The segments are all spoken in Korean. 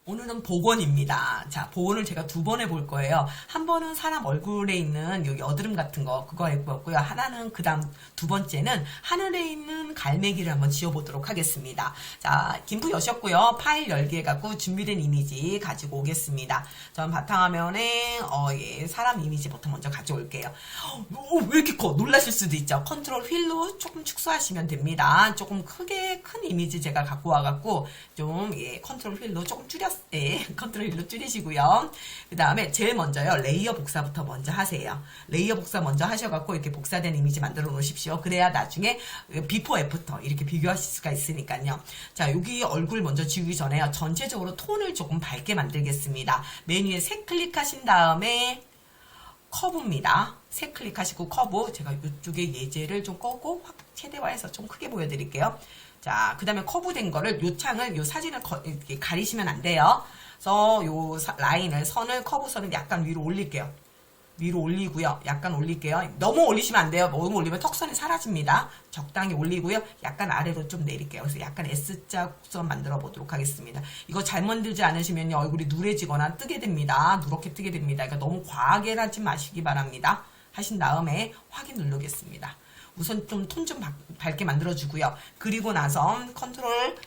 오늘은 복원입니다. 자, 복원을 제가 두 번 해볼 거예요. 한 번은 사람 얼굴에 있는 여기 여드름 같은 거, 그거 해보고요. 하나는 그 다음 두 번째는 하늘에 있는 갈매기를 한번 지어보도록 하겠습니다. 자, 김프 여셨고요. 파일 열기 해갖고 준비된 이미지 가지고 오겠습니다. 전 바탕화면에, 사람 이미지부터 먼저 가져올게요. 왜 이렇게 커? 놀라실 수도 있죠. 컨트롤 휠로 조금 축소하시면 됩니다. 조금 크게 큰 이미지 제가 갖고 와갖고, 컨트롤 휠로 조금 컨트롤 휠로 줄이시고요. 그 다음에 제일 먼저요. 레이어 복사부터 먼저 하세요. 레이어 복사 먼저 하셔갖고 이렇게 복사된 이미지 만들어 놓으십시오. 그래야 나중에 비포 애프터 이렇게 비교하실 수가 있으니까요. 자, 여기 얼굴 먼저 지우기 전에요. 전체적으로 톤을 조금 밝게 만들겠습니다. 메뉴에 색 클릭하신 다음에 커브입니다. 색 클릭하시고 커브. 제가 이쪽에 예제를 좀 끄고 확 최대화해서 좀 크게 보여드릴게요. 자, 그 다음에 커브된 거를 요 창을, 요 사진을 이렇게 가리시면 안 돼요. 그래서 요 라인을, 커브선을 약간 위로 올릴게요. 위로 올리고요. 약간 올릴게요. 너무 올리시면 안 돼요. 너무 올리면 턱선이 사라집니다. 적당히 올리고요. 약간 아래로 좀 내릴게요. 그래서 약간 S자 곡선 만들어 보도록 하겠습니다. 이거 잘 만들지 않으시면 얼굴이 누래지거나 뜨게 됩니다. 누렇게 뜨게 됩니다. 그러니까 너무 과하게 하지 마시기 바랍니다. 하신 다음에 확인 누르겠습니다. 우선 좀 톤 좀 밝게 만들어주고요. 그리고 나서 컨트롤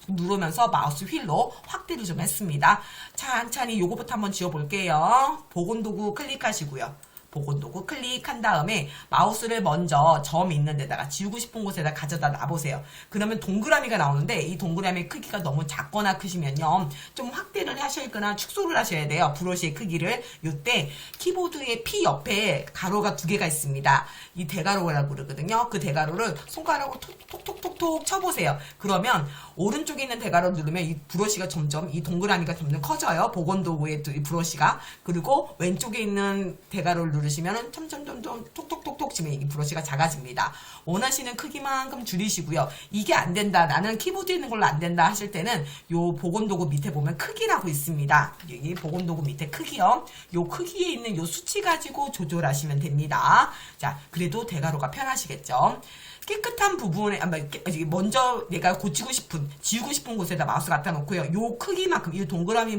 누르면서 마우스 휠로 확대를 좀 했습니다. 천천히 요거부터 한번 지워볼게요. 복원도구 클릭하시고요. 복원도구 클릭한 다음에 마우스를 먼저 점 있는 데다가 지우고 싶은 곳에다 가져다 놔보세요. 그러면 동그라미가 나오는데 이 동그라미 크기가 너무 작거나 크시면요. 좀 확대를 하시거나 축소를 하셔야 돼요. 브러쉬의 크기를. 이때 키보드의 P 옆에 가로가 두 개가 있습니다. 이 대가로라고 그러거든요. 그 대가로를 손가락으로 톡톡톡톡 쳐보세요. 그러면 오른쪽에 있는 대가로 누르면 이 브러쉬가 점점, 이 동그라미가 점점 커져요. 복원도구의 이 브러쉬가. 그리고 왼쪽에 있는 대가로를 누르시면 점점점점 톡톡톡톡 치면 이 브러쉬가 작아집니다. 원하시는 크기만큼 줄이시고요. 이게 안 된다. 나는 키보드에 있는 걸로 안 된다 하실 때는 요 복원도구 밑에 보면 크기라고 있습니다. 여기 복원도구 밑에 크기요. 요 크기에 있는 요 수치 가지고 조절하시면 됩니다. 자, 그래도 대가로가 편하시겠죠. 깨끗한 부분에 먼저 내가 고치고 싶은, 지우고 싶은 곳에다 마우스 갖다 놓고요. 요 크기만큼, 이 동그라미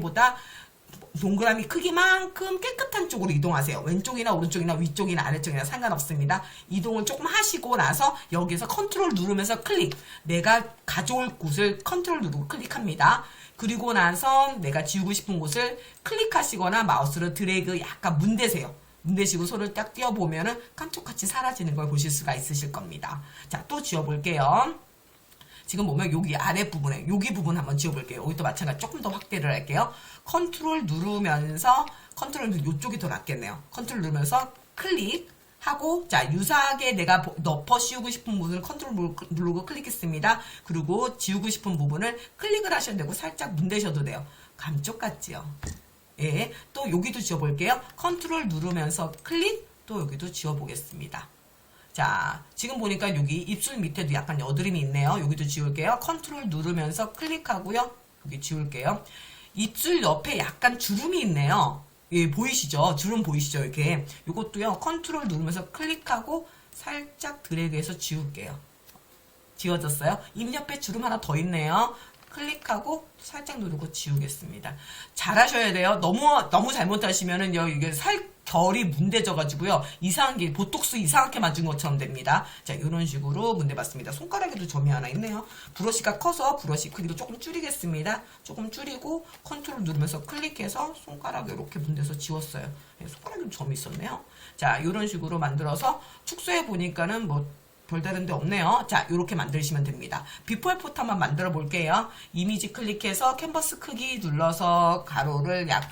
크기만큼 깨끗한 쪽으로 이동하세요. 왼쪽이나 오른쪽이나 위쪽이나 아래쪽이나 상관없습니다. 이동을 조금 하시고 나서 여기서 컨트롤 누르면서 클릭. 내가 가져올 곳을 컨트롤 누르고 클릭합니다. 그리고 나서 내가 지우고 싶은 곳을 클릭하시거나 마우스로 드래그 약간 문대세요. 문대시고 손을 딱 띄워보면은 깜짝같이 사라지는 걸 보실 수가 있으실 겁니다. 자, 또 지워볼게요. 지금 보면 여기 아랫부분에, 여기 부분 한번 지워볼게요. 여기도 마찬가지 조금 더 확대를 할게요. 컨트롤 누르면서, 이쪽이 더 낫겠네요. 컨트롤 누르면서 클릭하고, 자, 유사하게 내가 덮어 씌우고 싶은 부분을 컨트롤 누르고 클릭했습니다. 그리고 지우고 싶은 부분을 클릭을 하셔도 되고, 살짝 문대셔도 돼요. 감쪽 같지요? 예, 또 여기도 지워볼게요. 컨트롤 누르면서 클릭, 또 여기도 지워보겠습니다. 자, 지금 보니까 여기 입술 밑에도 약간 여드름이 있네요. 여기도 지울게요. 컨트롤 누르면서 클릭하고요. 여기 지울게요. 입술 옆에 약간 주름이 있네요. 예, 보이시죠? 주름 보이시죠? 이렇게. 이것도요. 컨트롤 누르면서 클릭하고 살짝 드래그해서 지울게요. 지워졌어요? 입 옆에 주름 하나 더 있네요. 클릭하고 살짝 누르고 지우겠습니다. 잘하셔야 돼요. 너무 잘못하시면은요, 이게 결이 문대져가지고요, 이상한 게, 보톡스 이상하게 맞은 것처럼 됩니다. 자, 이런 식으로 문대봤습니다. 손가락에도 점이 하나 있네요. 브러쉬가 커서 브러쉬 크기도 조금 줄이겠습니다. 조금 줄이고, 컨트롤 누르면서 클릭해서 손가락에 이렇게 문대서 지웠어요. 손가락에도 점이 있었네요. 자, 이런 식으로 만들어서 축소해 보니까는 별다른 데 없네요. 자, 이렇게 만드시면 됩니다. 비포 애프터 한번 만들어 볼게요. 이미지 클릭해서 캔버스 크기 눌러서 가로를 약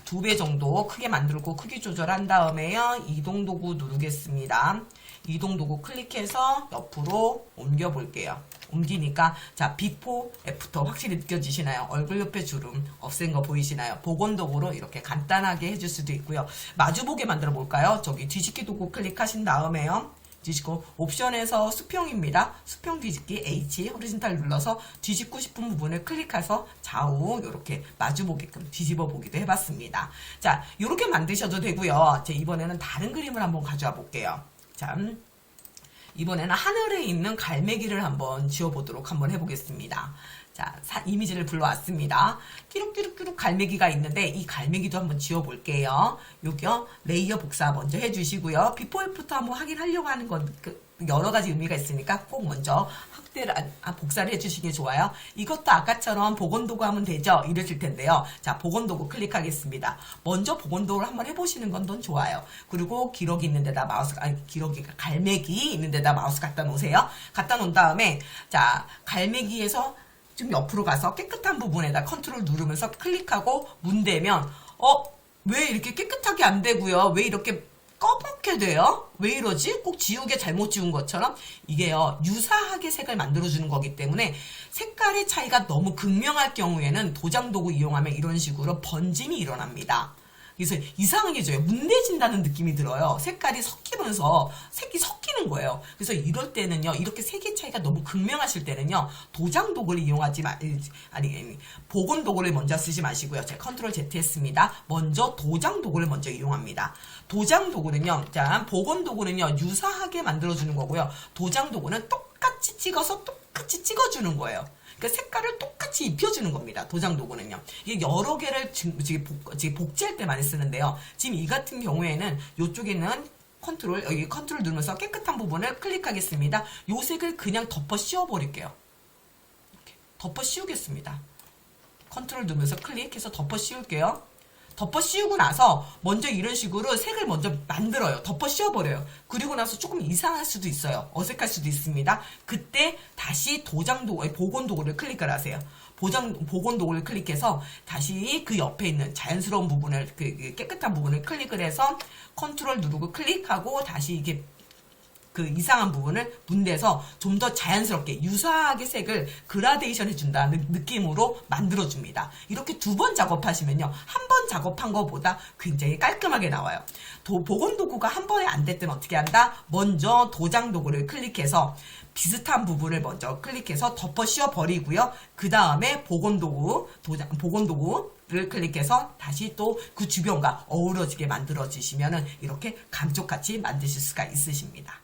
2배 정도 크게 만들고 크기 조절한 다음에요. 이동 도구 누르겠습니다. 이동 도구 클릭해서 옆으로 옮겨 볼게요. 옮기니까, 자, 비포 애프터 확실히 느껴지시나요? 얼굴 옆에 주름 없앤 거 보이시나요? 복원 도구로 이렇게 간단하게 해줄 수도 있고요. 마주보게 만들어 볼까요? 저기 뒤집기 도구 클릭하신 다음에요. 뒤집고 옵션에서 수평입니다. 수평 뒤집기 H 호리즌탈 눌러서 뒤집고 싶은 부분을 클릭해서 좌우 이렇게 마주보게끔 뒤집어 보기도 해봤습니다. 자, 이렇게 만드셔도 되고요. 이번에는 다른 그림을 한번 가져와 볼게요. 자, 이번에는 하늘에 있는 갈매기를 한번 지워보도록 한번 해보겠습니다. 자, 이미지를 불러왔습니다. 끼룩끼룩끼룩 갈매기가 있는데 이 갈매기도 한번 지워볼게요. 여기요. 레이어 복사 먼저 해주시고요. 비포 애프터 한번 확인하려고 하는 건 여러 가지 의미가 있으니까 꼭 먼저 복사를 해주시는 게 좋아요. 이것도 아까처럼 복원도구 하면 되죠? 이러실 텐데요. 자, 복원도구 클릭하겠습니다. 먼저 복원도구를 한번 해보시는 건 더 좋아요. 그리고 기러기 있는 데다 기러기가 갈매기 있는 데다 마우스 갖다 놓으세요. 갖다 놓은 다음에 자, 갈매기에서 좀 옆으로 가서 깨끗한 부분에다 컨트롤 누르면서 클릭하고 문대면 왜 이렇게 깨끗하게 안 되고요? 왜 이렇게 꺼멓게 돼요? 왜 이러지? 꼭 지우개 잘못 지운 것처럼 이게요 유사하게 색을 만들어주는 거기 때문에 색깔의 차이가 너무 극명할 경우에는 도장도구 이용하면 이런 식으로 번짐이 일어납니다. 그래서 이상하게 져요. 문대진다는 느낌이 들어요. 색깔이 섞이면서 색이 섞이는 거예요. 그래서 이럴 때는요, 이렇게 색의 차이가 너무 극명하실 때는요, 도장 도구를 이용하지 복원 도구를 먼저 쓰지 마시고요. 제가 컨트롤 Z 했습니다. 먼저 도장 도구를 먼저 이용합니다. 도장 도구는요, 자, 복원 도구는요, 유사하게 만들어주는 거고요. 도장 도구는 똑같이 찍어서 똑같이 찍어주는 거예요. 그러니까 색깔을 똑같이 입혀주는 겁니다. 도장 도구는요. 이게 여러 개를 복제할 때 많이 쓰는데요. 지금 이 같은 경우에는 이쪽에는 여기 컨트롤 누르면서 깨끗한 부분을 클릭하겠습니다. 요 색을 그냥 덮어 씌워버릴게요. 이렇게 덮어 씌우겠습니다. 컨트롤 누르면서 클릭해서 덮어 씌울게요. 덮어 씌우고 나서 먼저 이런 식으로 색을 먼저 만들어요. 덮어 씌워버려요. 그리고 나서 조금 이상할 수도 있어요. 어색할 수도 있습니다. 그때 다시 복원 도구를 클릭을 하세요. 복원 도구를 클릭해서 다시 그 옆에 있는 자연스러운 부분을 깨끗한 부분을 클릭을 해서 컨트롤 누르고 클릭하고 다시 이게 그 이상한 부분을 문대서 좀 더 자연스럽게 유사하게 색을 그라데이션 해준다는 느낌으로 만들어줍니다. 이렇게 2번 작업하시면요. 한 번 작업한 것보다 굉장히 깔끔하게 나와요. 복원 도구가 한 번에 안 됐든 어떻게 한다? 먼저 도장 도구를 클릭해서 비슷한 부분을 먼저 클릭해서 덮어 씌워 버리고요. 그 다음에 복원 도구를 클릭해서 다시 또 그 주변과 어우러지게 만들어 주시면은 이렇게 감쪽같이 만드실 수가 있으십니다.